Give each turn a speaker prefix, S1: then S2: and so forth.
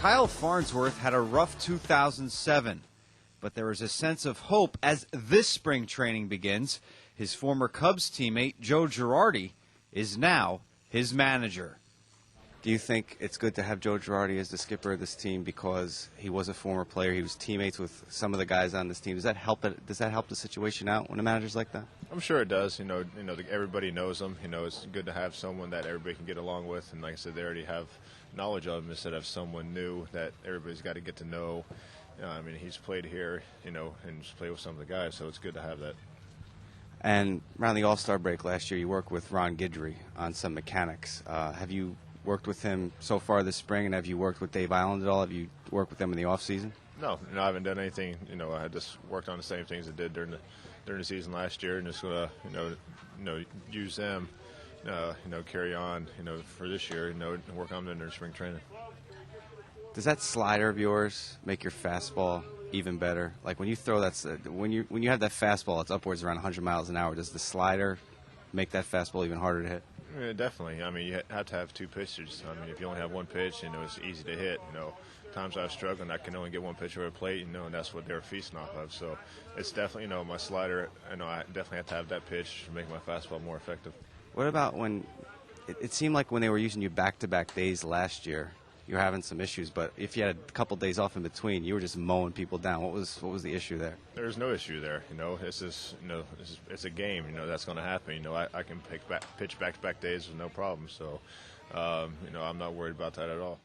S1: Kyle Farnsworth had a rough 2007, but there is a sense of hope as this spring training begins. His former Cubs teammate, Joe Girardi, is now his manager.
S2: Do you think it's good to have Joe Girardi as the skipper of this team because he was a former player? He was teammates with some of the guys on this team. Does that help the situation out when a manager's like that?
S3: I'm sure it does. Everybody knows him. It's good to have someone that everybody can get along with. And like I said, they already have knowledge of him instead of someone new that everybody's got to get to know. He's played here, and he's played with some of the guys, so it's good to have that.
S2: And around the All-Star break last year, you worked with Ron Guidry on some mechanics. Have you worked with him so far this spring, and have you worked with Dave Island at all? Have you worked with them in the off season?
S3: No, I haven't done anything. I just worked on the same things I did during the season last year, and just gonna use them, carry on, for this year, and work on them during spring training.
S2: Does that slider of yours make your fastball even better? Like when you throw that, when you have that fastball, it's upwards around 100 miles an hour. Does the slider make that fastball even harder to hit?
S3: Yeah, definitely. You have to have two pitches. If you only have one pitch, it's easy to hit. Times I was struggling, I can only get one pitch over a plate, and that's what they were feasting off of. So it's definitely, my slider, I definitely have to have that pitch to make my fastball more effective.
S2: What about when it seemed like when they were using you back-to-back days last year, you were having some issues, but if you had a couple days off in between, you were just mowing people down. What was the issue there?
S3: There's no issue there. It's just, it's a game. That's going to happen. I can pitch back-to-back days with no problem. So, I'm not worried about that at all.